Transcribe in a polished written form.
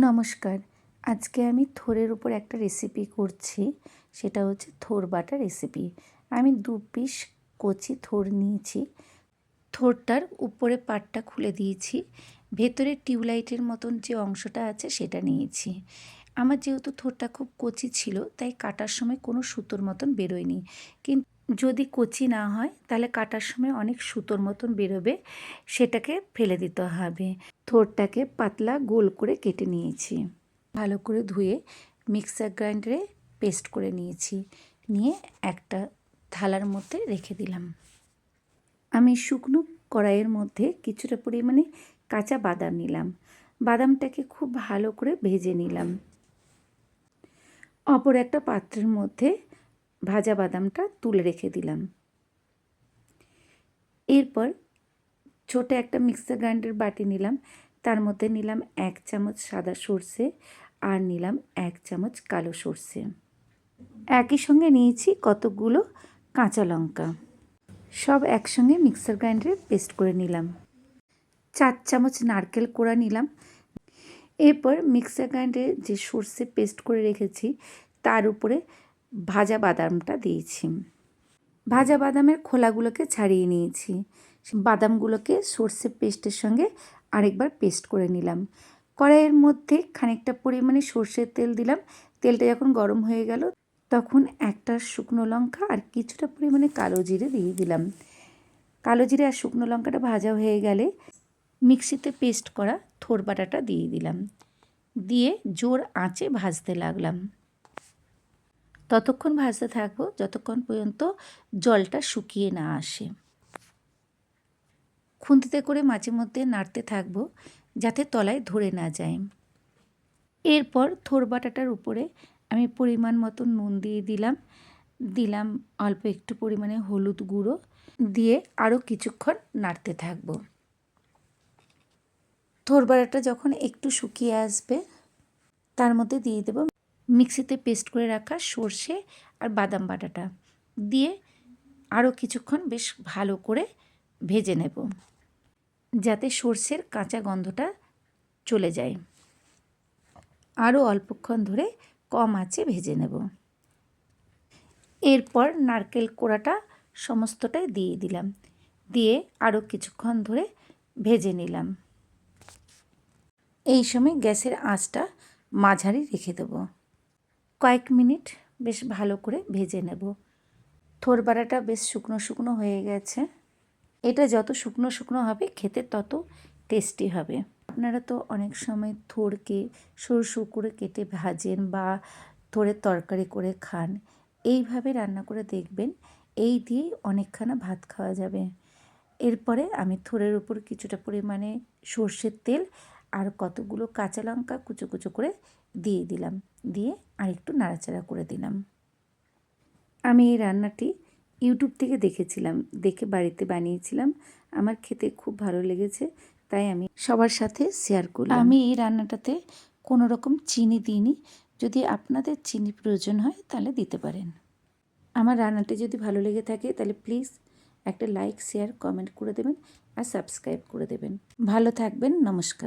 নমস্কার। আজকে আমি থোড়ের উপর একটা রেসিপি করছি। সেটা হচ্ছে থোড় বাটা রেসিপি। আমি 2 পিস কচি থোড় নিয়েছি। থোড়টার উপরে পাটটা খুলে দিয়েছি। ভেতরে টিউবলাইটের মতন যে অংশটা আছে সেটা নিয়েছি। আমার যেহেতু থোড়টা খুব কচি ছিল তাই কাটার সময় কোনো সুতোর মতন বেরোয়নি। কিন্তু যদি কচি না হয় তাহলে কাটার সময় অনেক সুতোর মতন বেরোবে, সেটাকে ফেলে দিতে হবে। থোড়টাকে পাতলা গোল করে কেটে নিয়েছি। ভালো করে ধুয়ে মিক্সার গ্রাইন্ডারে পেস্ট করে নিয়েছি। নিয়ে একটা থালার মধ্যে রেখে দিলাম। আমি শুকনো কড়াইয়ের মধ্যে কিছুটা পরিমাণে কাঁচা বাদাম নিলাম। বাদামটাকে খুব ভালো করে ভেজে নিলাম। অপর একটা পাত্রের মধ্যে ভাজা বাদামটা তুলে রেখে দিলাম। এরপর ছোট একটা মিক্সার গ্রাইন্ডার বাটি নিলাম। তার মধ্যে নিলাম 1 চামচ সাদা সর্ষে আর নিলাম 1 চামচ কালো সর্ষে। একই সঙ্গে নিয়েছি কতগুলো কাঁচা লঙ্কা। সব একসঙ্গে মিক্সার গ্রাইন্ডারে পেস্ট করে নিলাম। 4 চামচ নারকেল কোড়া নিলাম। এরপর মিক্সার গ্রাইন্ডারে যে সর্ষে পেস্ট করে রেখেছি তার উপরে ভাজা বাদামটা দিয়েছি। ভাজা বাদামের খোলাগুলোকে ছাড়িয়ে নিয়েছি। বাদামগুলোকে সর্ষে পেস্টের সঙ্গে আরেকবার পেস্ট করে নিলাম। কড়াইয়ের মধ্যে খানিকটা পরিমাণে সর্ষের তেল দিলাম। তেলটা যখন গরম হয়ে গেল তখন একটা শুকনো লঙ্কা আর কিছুটা পরিমাণে কালো জিরে দিয়ে দিলাম। কালো জিরে আর শুকনো লঙ্কাটা ভাজা হয়ে গেলে মিক্সিতে পেস্ট করা থোড় বাটাটা দিয়ে দিলাম। দিয়ে জোর আঁচে ভাজতে লাগলাম। ততক্ষণ ভাজতে থাকবো যতক্ষণ পর্যন্ত জলটা শুকিয়ে না আসে। খুন্তিতে করে মাঝে মধ্যে নাড়তে থাকবো যাতে তলায় ধরে না যায়। এরপর থোড় বাটাটার উপরে আমি পরিমাণ মতো নুন দিয়ে দিলাম অল্প একটু পরিমাণে হলুদ গুঁড়ো দিয়ে আরও কিছুক্ষণ নাড়তে থাকবো। থোড় বাটাটা যখন একটু শুকিয়ে আসবে তার মধ্যে দিয়ে দেব মিক্সিতে পেস্ট করে রাখা সর্ষে আর বাদাম বাটাটা দিয়ে আরও কিছুক্ষণ বেশ ভালো করে ভেজে নেব যাতে সর্ষের কাঁচা গন্ধটা চলে যায়। আরও অল্পক্ষণ ধরে কম আঁচে ভেজে নেব। এরপর নারকেল কোড়াটা সমস্তটাই দিয়ে দিলাম। দিয়ে আরও কিছুক্ষণ ধরে ভেজে নিলাম। এই সময় গ্যাসের আঁচটা মাঝারি রেখে দেব। কয়েক মিনিট বেশ ভালো করে ভেজে নেব। থোড় বাটাটা বেশ শুকনো শুকনো হয়ে গেছে। এটা যত শুকনো শুকনো হবে খেতে তত টেস্টি হবে। আপনারা তো অনেক সময় থোড়কে সরু সরু করে কেটে ভাজেন বা থোড়ের তরকারি করে খান। এইভাবে রান্না করে দেখবেন, এই দিয়েই অনেকখানা ভাত খাওয়া যাবে। এরপরে আমি থোড়ের উপর কিছুটা পরিমাণে সর্ষের তেল আর কতগুলো কাঁচা লঙ্কা কুচো কুচো করে দিয়ে দিলাম। দিয়ে আরেকটু নাড়াচাড়া করে দিলাম। আমি এই রান্নাটি ইউটিউব থেকে দেখেছিলাম, দেখে বাড়িতে বানিয়েছিলাম। আমার খেতে খুব ভালো লেগেছে, তাই আমি সবার সাথে শেয়ার করলাম। আমি এই রান্নাটাতে কোনো রকম চিনি দিইনি। যদি আপনাদের চিনি প্রয়োজন হয় তাহলে দিতে পারেন। আমার রান্নাটি যদি ভালো লেগে থাকে তাহলে প্লিজ একটা লাইক, শেয়ার, কমেন্ট করে দেবেন আর সাবস্ক্রাইব করে দেবেন। ভালো থাকবেন। নমস্কার।